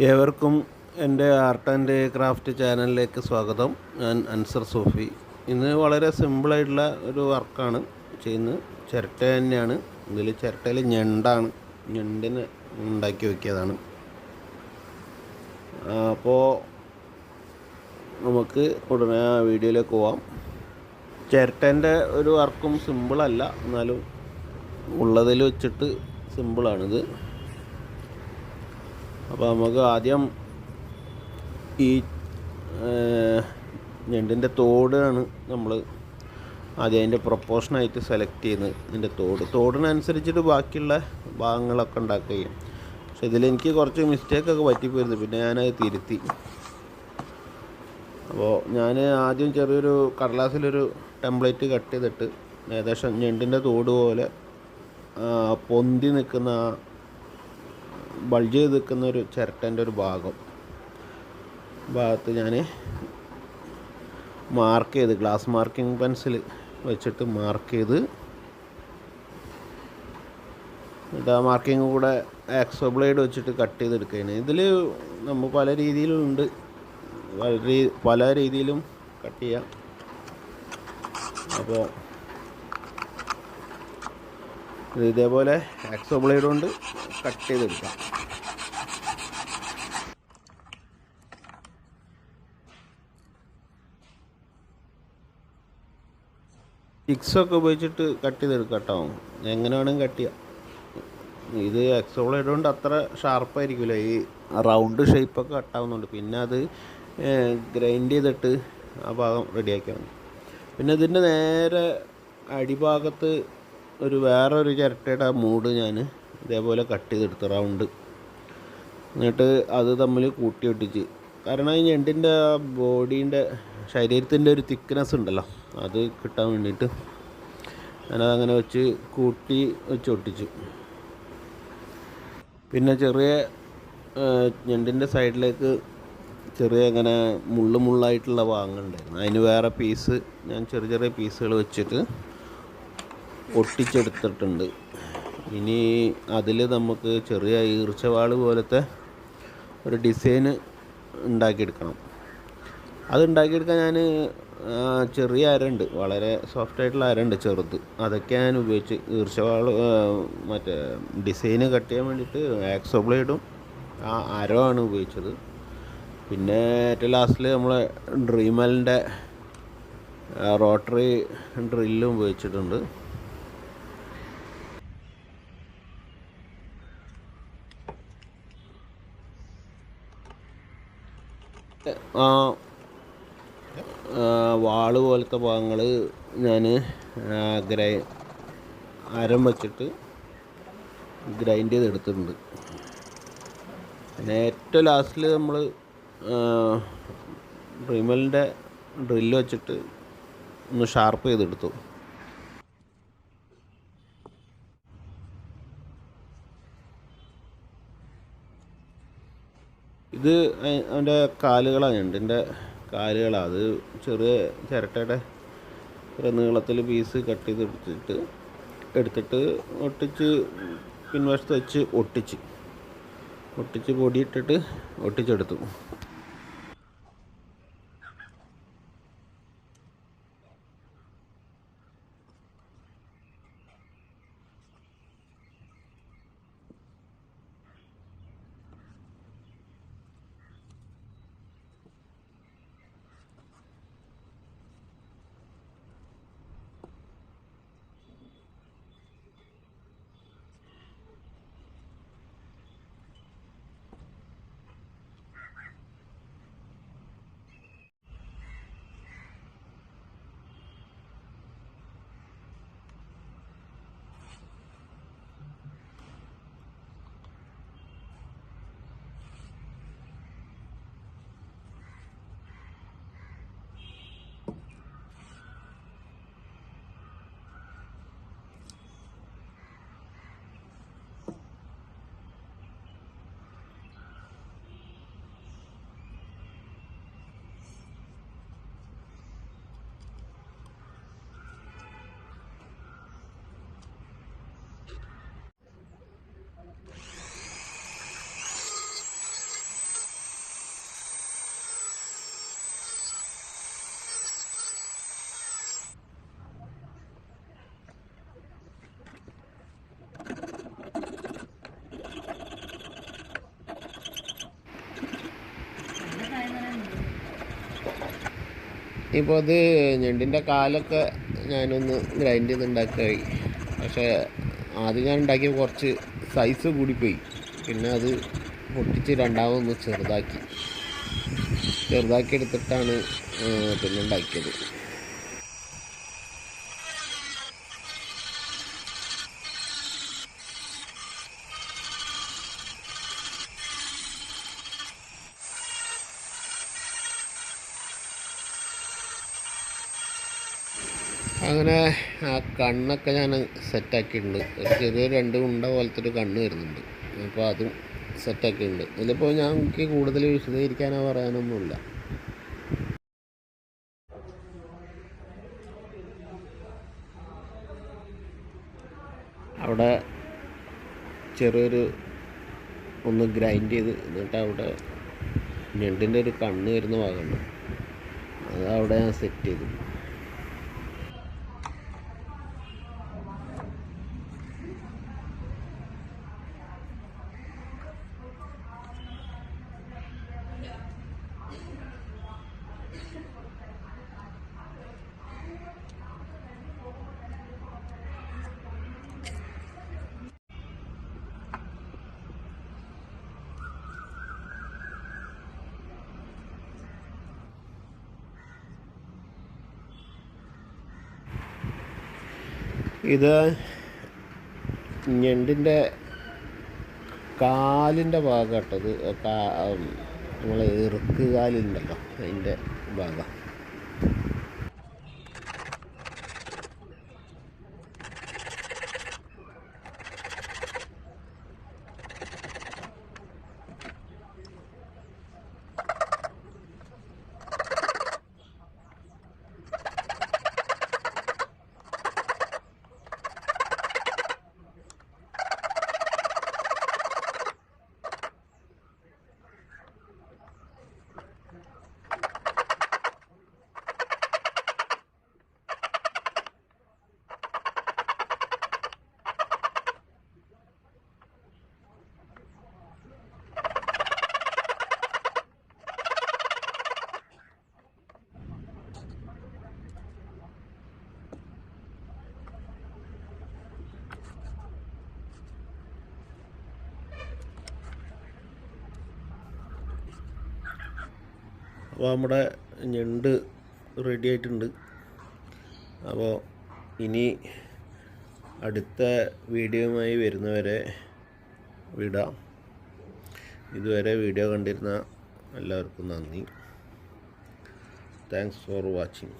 ഏവർക്കും എൻ്റെ art and craft ചാനലിലേക്ക് സ്വാഗതം. ഞാൻ അൻസർ സൂഫി. ഇന്ന് വളരെ സിമ്പിളായിട്ടുള്ള ഒരു വർക്കാണ് ചെയ്യുന്നത്. ചിരട്ട തന്നെയാണ്. ഇതിൽ ചിരട്ടയിൽ ഞണ്ടാണ്, ഞണ്ടിന് ഉണ്ടാക്കി വയ്ക്കിയതാണ്. അപ്പോൾ നമുക്ക് ഉടനെ വീഡിയോയിലേക്ക് പോവാം. ചിരട്ടേൻ്റെ ഒരു വർക്കും സിമ്പിളല്ല, എന്നാലും ഉള്ളതിൽ വെച്ചിട്ട് സിമ്പിളാണിത്. അപ്പോൾ നമുക്ക് ആദ്യം ഈ ഞണ്ടിൻ്റെ തോടാണ് നമ്മൾ ആദ്യം അതിൻ്റെ പ്രൊപ്പോർഷനായിട്ട് സെലക്ട് ചെയ്യുന്നത്. ഇതിൻ്റെ തോടിനനുസരിച്ചിട്ട് ബാക്കിയുള്ള ഭാഗങ്ങളൊക്കെ ഉണ്ടാക്കുക ചെയ്യും. പക്ഷെ ഇതിലെനിക്ക് കുറച്ച് മിസ്റ്റേക്കൊക്കെ പറ്റിപ്പോയിരുന്നു, പിന്നെ ഞാനത് തിരുത്തി. അപ്പോൾ ഞാൻ ആദ്യം ചെറിയൊരു കടലാസിലൊരു ടെംപ്ലേറ്റ് കട്ട് ചെയ്തിട്ട് ഏകദേശം ഞണ്ടിൻ്റെ തോട് പോലെ പൊന്തി നിൽക്കുന്ന, ബൾജ് ചെയ്ത് നിൽക്കുന്ന ഒരു ചിരട്ടൻ്റെ ഒരു ഭാഗത്ത് ഞാൻ മാർക്ക് ചെയ്ത്, ഗ്ലാസ് മാർക്കിംഗ് പെൻസിൽ വെച്ചിട്ട് മാർക്ക് ചെയ്ത്, എന്നിട്ട് ആ മാർക്കിങ് കൂടെ ആക്സോ ബ്ലേഡ് വെച്ചിട്ട് കട്ട് ചെയ്തെടുക്കുകയാണ്. ഇതിൽ നമ്മൾ പല രീതിയിലുണ്ട്, പല രീതിയിലും കട്ട് ചെയ്യാം. അപ്പോൾ ഇതേപോലെ ആക്സോ ബ്ലേഡ് കൊണ്ട് കട്ട് ചെയ്തെടുക്കാം. ചിക്സൊക്കെ ഉപയോഗിച്ചിട്ട് കട്ട് ചെയ്തെടുക്കാം കേട്ടോ. എങ്ങനെ വേണമെങ്കിൽ കട്ട് ചെയ്യാം. ഇത് ആക്സോ ബ്ലേഡ് കൊണ്ട് അത്ര ഷാർപ്പായിരിക്കില്ല, ഈ റൗണ്ട് ഷേപ്പൊക്കെ കട്ടാവുന്നുണ്ട്. പിന്നെ അത് ഗ്രൈൻഡ് ചെയ്തിട്ട് ആ ഭാഗം റെഡിയാക്കിയാൽ മതി. പിന്നെ ഇതിൻ്റെ നേരെ അടിഭാഗത്ത് വേറൊരു ചിരട്ടയുടെ മൂട് ഞാൻ ഇതേപോലെ കട്ട് ചെയ്തെടുത്ത് റൗണ്ട്, എന്നിട്ട് അത് തമ്മിൽ കൂട്ടി ഒട്ടിച്ച്. കാരണം ഈ ഞണ്ടിൻ്റെ ബോഡീൻ്റെ ശരീരത്തിൻ്റെ ഒരു തിക്നെസ് ഉണ്ടല്ലോ, അത് കിട്ടാൻ വേണ്ടിയിട്ട് ഞാനതങ്ങനെ വെച്ച് ഒട്ടിച്ചു. പിന്നെ ചെറിയ ഞണ്ടിൻ്റെ സൈഡിലേക്ക് ചെറിയ ഇങ്ങനെ മുള്ളായിട്ടുള്ള ഭാഗങ്ങളുണ്ടായിരുന്നു. അതിന് വേറെ പീസ് ഞാൻ ചെറിയ പീസുകൾ വെച്ചിട്ട് ഒട്ടിച്ചെടുത്തിട്ടുണ്ട്. ഇനി അതിൽ നമുക്ക് ചെറിയ ഈർച്ചവാൾ പോലത്തെ ഒരു ഡിസൈന് ഉണ്ടാക്കിയെടുക്കണം. അത് ഉണ്ടാക്കിയെടുക്കാൻ ഞാൻ ചെറിയ അരണ്ട്, വളരെ സോഫ്റ്റായിട്ടുള്ള അരണ്ട് ചെറുത്, അതൊക്കെ ഞാൻ ഉപയോഗിച്ച് ഈർച്ചവാൾ മറ്റേ ഡിസൈന് കട്ട് ചെയ്യാൻ വേണ്ടിയിട്ട് ആക്സോ ബ്ലേഡും ആ അരമാണ് ഉപയോഗിച്ചത്. പിന്നെ ഏറ്റവും ലാസ്റ്റിൽ നമ്മളെ ഡ്രീമലിൻ്റെ റോട്ടറി ഡ്രില്ലും ഉപയോഗിച്ചിട്ടുണ്ട്. വാള് പോലത്തെ ഭാഗങ്ങൾ ഞാൻ അരം വച്ചിട്ട് ഗ്രൈൻഡ് ചെയ്തെടുത്തിട്ടുണ്ട്. പിന്നെ ഏറ്റവും ലാസ്റ്റിൽ നമ്മൾ ഡ്രീമലിൻ്റെ ഡ്രില്ല് വെച്ചിട്ട് ഒന്ന് ഷാർപ്പ് ചെയ്തെടുത്തു. ഇത് അതിൻ്റെ കാലുകളാണ്, ഞണ്ടിൻ്റെ കാലുകളാണ്. അത് ചെറിയ ചിരട്ടയുടെ നീളത്തിൽ പീസ് കട്ട് ചെയ്തെടുത്തിട്ട് ഒട്ടിച്ച് പിൻവശത്ത് വെച്ച് ഒട്ടിച്ച് പൊടിയിട്ടിട്ട് ഒട്ടിച്ചെടുത്തു. ഇപ്പോൾ അത് ഞണ്ടിൻ്റെ കാലൊക്കെ ഞാനൊന്ന് ഗ്രൈൻഡ് ചെയ്തുണ്ടാക്കി. പക്ഷേ ആദ്യം ഞാൻ ഉണ്ടാക്കിയ കുറച്ച് സൈസ് കൂടിപ്പോയി. പിന്നെ അത് പൊട്ടിച്ച് രണ്ടാമതൊന്ന് ചെറുതാക്കി എടുത്തിട്ടാണ് പിന്നെ ഉണ്ടാക്കിയത്. അങ്ങനെ ആ കണ്ണൊക്കെ ഞാൻ സെറ്റാക്കിയിട്ടുണ്ട്. ഒരു ചെറിയ 2 ഉണ്ട പോലത്തെ ഒരു കണ്ണ് വരുന്നുണ്ട്. അപ്പോൾ അതും സെറ്റാക്കിയിട്ടുണ്ട്. ഇതിലിപ്പോൾ ഞങ്ങൾക്ക് കൂടുതൽ വിശദീകരിക്കാനോ പറയാനൊന്നുമില്ല. അവിടെ ചെറിയൊരു ഒന്ന് ഗ്രൈൻഡ് ചെയ്ത് എന്നിട്ട് അവിടെ ഞണ്ടിൻ്റെ ഒരു കണ്ണ് വരുന്ന ഭാഗമുണ്ട്, അത് അവിടെ ഞാൻ സെറ്റ് ചെയ്തു. ഇത് ഞണ്ടിൻ്റെ കാലിൻ്റെ ഭാഗം കേട്ടത്, നമ്മൾ ഇറുക്ക് കാലുണ്ടല്ലോ അതിൻ്റെ ഭാഗം. അപ്പോൾ നമ്മുടെ ഞണ്ട് റെഡി ആയിട്ടുണ്ട്. അപ്പോൾ ഇനി അടുത്ത വീഡിയോയുമായി വരുന്നവരെ വിടാം. ഇതുവരെ വീഡിയോ കണ്ടിരുന്ന എല്ലാവർക്കും നന്ദി. Thanks for watching.